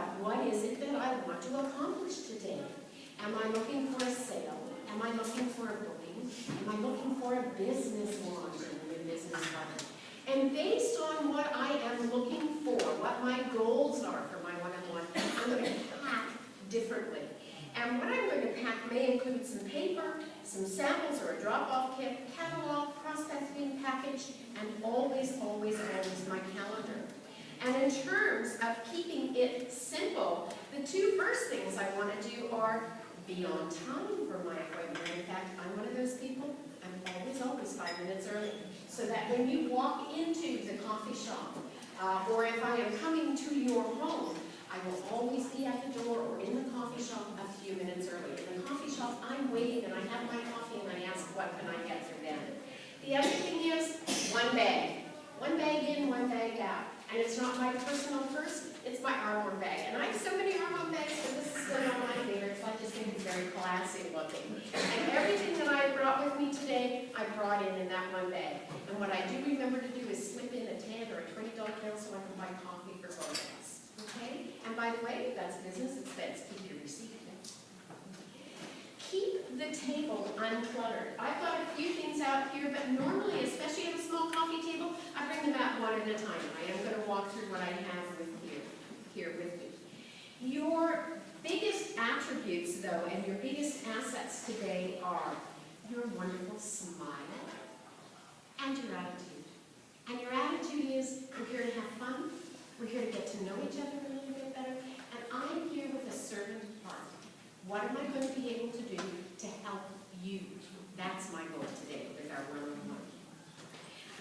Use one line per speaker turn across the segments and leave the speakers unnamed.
about what is it that I want to accomplish today. Am I looking for a sale? Am I looking for a booking? Am I looking for a business launch and a business partner? And based on what I am looking for, what my goals are for my one-on-one, I'm going to pack differently. And what I'm going to pack may include some paper, some samples or a drop-off kit, catalog, prospecting package, and always, always, always my calendar. And in terms of keeping it simple, the two first things I want to do are be on time for my appointment. In fact, I'm one of those people, I'm always 5 minutes early. So that when you walk into the coffee shop, or if I am coming to your home, I will always be at the door or in the coffee shop a few minutes early. In the coffee shop, I'm waiting and I have my coffee and I ask, what can I get for them? The other thing is, one bag. One bag in, one bag out. And it's not my personal purse, it's my arm-on bag. And I have so many arm-on bags, but this is still on my favorites. I just think it's very classy looking. And everything that I brought with me today, I brought in that one bag. And what I do remember to do is slip in a $10 or a $20 bill so I can buy coffee for both of us. Okay? And by the way, that's business expense. Keep your receipt. Keep the table uncluttered. I've got a few things out here, but normally, especially at a small coffee table, I bring them out one at a time. I am going to walk through what I have with you, here with me. Your biggest attributes, though, and your biggest assets today are your wonderful smile and your attitude. And your attitude is, we're here to have fun, we're here to get to know each other a little bit better, and I'm here with a servant heart. What am I going to be able to do to help you? That's my goal today with our one-on-one.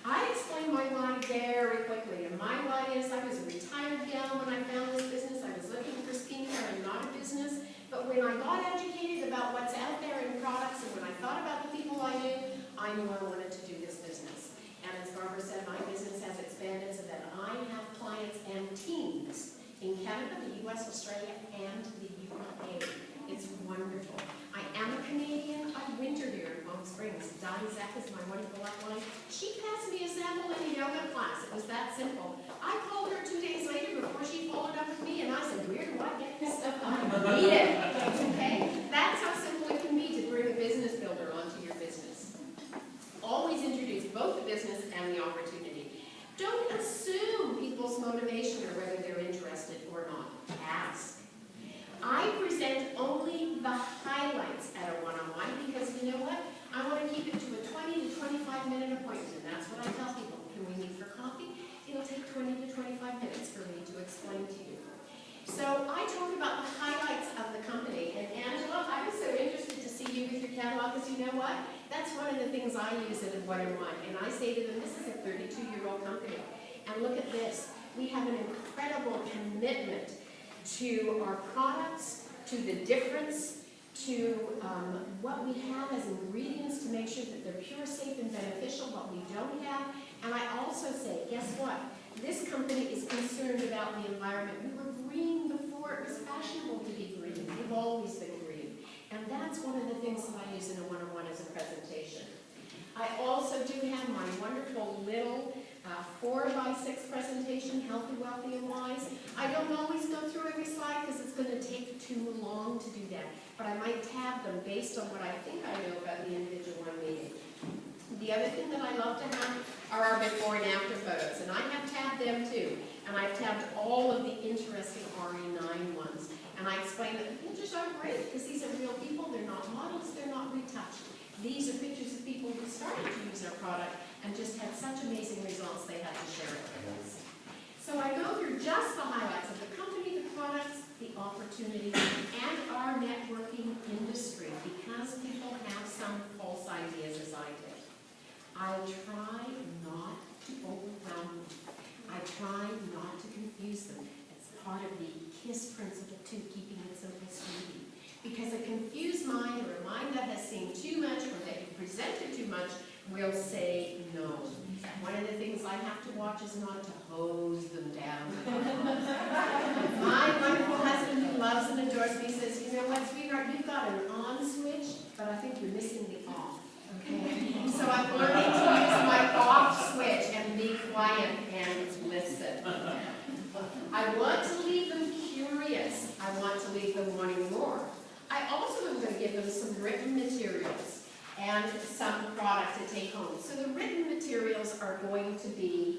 I explain my why very quickly, and my why is I was a retired gal when I found this business. I was looking for skincare and not a business, but when I got educated about what's out there in products and when I thought about the people I knew I wanted to do this business. And as Barbara said, my business has expanded so that I have clients and teams in Canada, the US, Australia, and the UK. It's wonderful. I am a Canadian. I winter here in Palm Springs. Dottie Zach is my wonderful upline. She passed me a sample in a yoga class. It was that simple. I called her 2 days later before she followed up with me, and I said, where do I get this stuff? I need it. Okay? That's how simple it can be to bring a business builder onto your business. Always introduce both the business and the opportunity. Don't assume people's motivation or whether they're interested or not. Ask. I present only the highlights at a one-on-one because you know what? I want to keep it to a 20 to 25 minute appointment, and that's what I tell people. Can we meet for coffee? It'll take 20 to 25 minutes for me to explain to you. So I talk about the highlights of the company, and Angela, I was so interested to see you with your catalog because you know what? That's one of the things I use in a one-on-one, and I say to them, this is a 32-year-old company, and look at this. We have an incredible commitment to our products, to the difference, to what we have as ingredients to make sure that they're pure, safe, and beneficial, what we don't have. And I also say, guess what? This company is concerned about the environment. We were green before it was fashionable to be green. We've always been green. And that's one of the things that I use in a one-on-one as a presentation. I also do have my wonderful little 4x6 presentation, Healthy, Wealthy, and Wise. I don't always go through every slide because it's going to take too long to do that, but I might tab them based on what I think I know about the individual I'm meeting. The other thing that I love to have are our before and after photos, and I have tabbed them too, and I've tabbed all of the interesting RE9 ones, and I explain that the pictures are great because these are real people, they're not models, they're not retouched. These are pictures of people who started to use our product and just had such amazing results they had to share it with us. So I go through just the highlights of the company, the products, the opportunity, and our networking industry because people have some false ideas as I did. I try not to overwhelm them. I try not to confuse them. It's part of the KISS principle too, keeping it simple, sweet. Because a confused mind or a mind that has seen too much or that you presented too much will say no. One of the things I have to watch is not to hose them down. My wonderful husband who loves and adores me says, you know what, sweetheart, you've got an on switch, but I think you're missing the off. Okay? So I'm learning to use my off switch and be quiet and listen. I want to leave them curious. I want to leave them wanting more. I also am going to give them some written materials and some product to take home. So the written materials are going to be,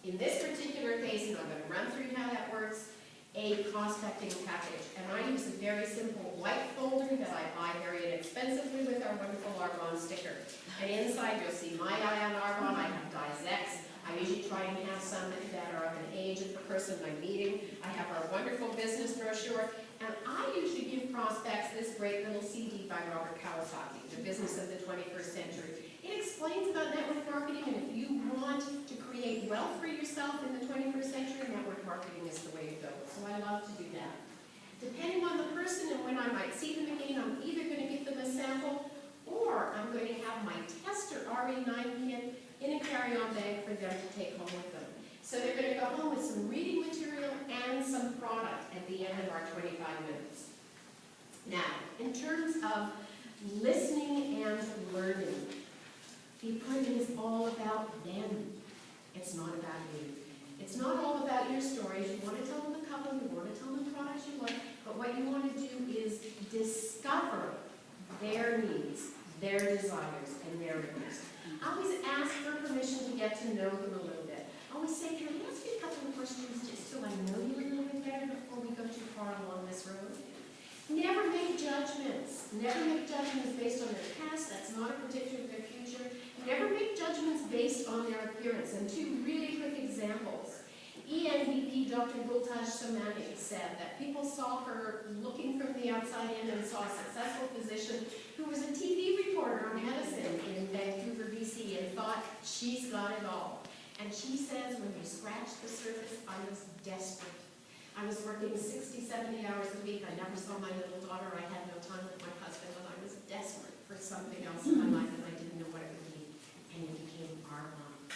in this particular case, and I'm going to run through how that works, a prospecting package. And I use a very simple white folder that I buy very inexpensively with our wonderful Arbonne sticker. And inside you'll see my eye on Arbonne. I have dies X. I usually try and have some that are of an age of the person I'm meeting. I have our wonderful business brochure. And I usually give prospects this great little CD by Robert Kawasaki, The Business of the 21st Century. It explains about network marketing, and if you want to create wealth for yourself in the 21st century, network marketing is the way to go. So I love to do that. Depending on the person and when I might see them again, I'm either going to give them a sample, or I'm going to have my tester RE9 kit in a carry-on bag for them to take home with them. So they're going to go home with some reading material and some product at the end of our 25 minutes. Now, in terms of listening and learning, the appointment is all about them. It's not about you. It's not all about your stories. You want to tell them the couple, you want to tell them the products you like, but what you want to do is discover their needs, their desires, and their interests. I always ask for permission to get to know them a little bit. I always say, can I ask you a couple of questions just so I know you a little bit better before we go too far along this road? Never make judgments. Never make judgments based on their past. That's not a predictor of their future. Never make judgments based on their appearance. And two really quick examples. ENVP Dr. Gultaj Somani said that people saw her looking from the outside in and saw a successful physician who was a TV reporter on medicine in Vancouver, BC, and thought, she's got it all. And she says, when you scratch the surface, I was desperate. I was working 60, 70 hours a week. I never saw my little daughter. I had no time with my husband, and I was desperate for something else in my life, and I didn't know what it would be. And it became Arbonne.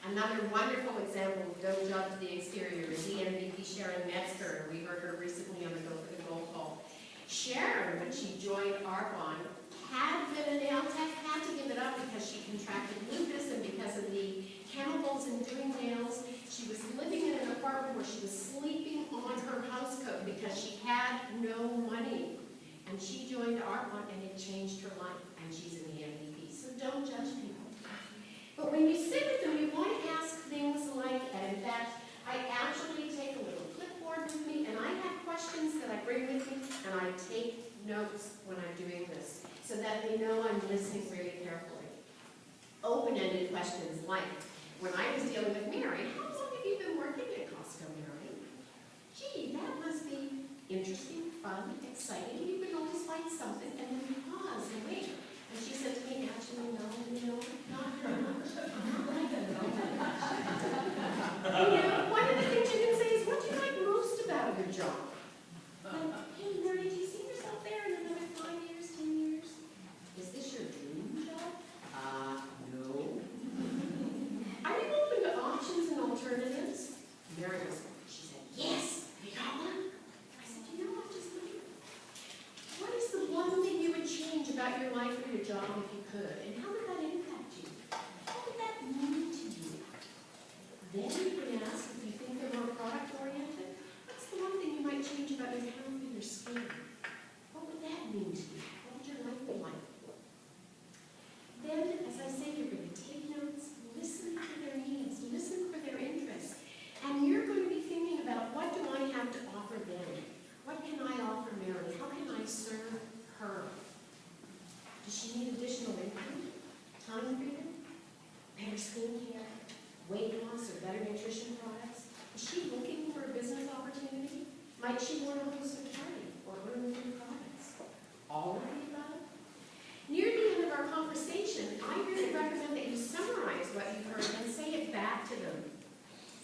Another wonderful example of don't judge the exterior is ENVP Sharon Metzger. We heard her recently on the Go for the Gold call. Sharon, when she joined Arbonne, had been a nail tech, had to give it up because she contracted lupus and because of the chemicals in doing nails. She was living in an apartment where she was sleeping on her housecoat because she had no money. And she joined Arbonne and it changed her life, and she's an ENVP. So don't judge people. But when you sit with them, you want to ask things like, and in fact, I actually take a little clipboard with me, and I have questions that I bring with me, and I take notes when I'm doing this, so that they know I'm listening really carefully. Open-ended questions like, when I was dealing with Mary, how long have you been working at Costco, Mary? Gee, that must be interesting, fun, exciting. You can always find something, and then you pause and wait. And she said to me, actually, no, not very much. One of the things you can say is, what do you like most about your job? Like, hey, Mary, do you see yourself there in another 5 years, 10 years? Is this your dream job? No. Are you open to options and alternatives? Mary was, she said, yes. Have you got one? I said, I'm just looking. What is the one thing you would change about your life or your job if you could? And how would that impact you? What would that mean to you? Then you can ask, if you think they're more product-oriented, what's the one thing you might change about your health or your skin? What would that mean to you? What would your life be like? Then, as I say, you're going to take notes, listen for their needs, listen for their interests. And you're going to be thinking about, what do I have to offer them? What can I offer Mary? How can I serve her? Does she need additional income? Time freedom? Better skincare? Weight loss or better nutrition products? Is she looking for a business opportunity? Might she want to host a party or earn new products? All of the above? Near the end of our conversation, I really recommend that you summarize what you've heard and say it back to them.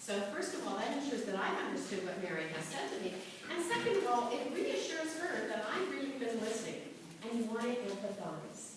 So first of all, that ensures that I've understood what Mary has said to me. And second of all, it reassures her that I've really been listening. And you want to empathize.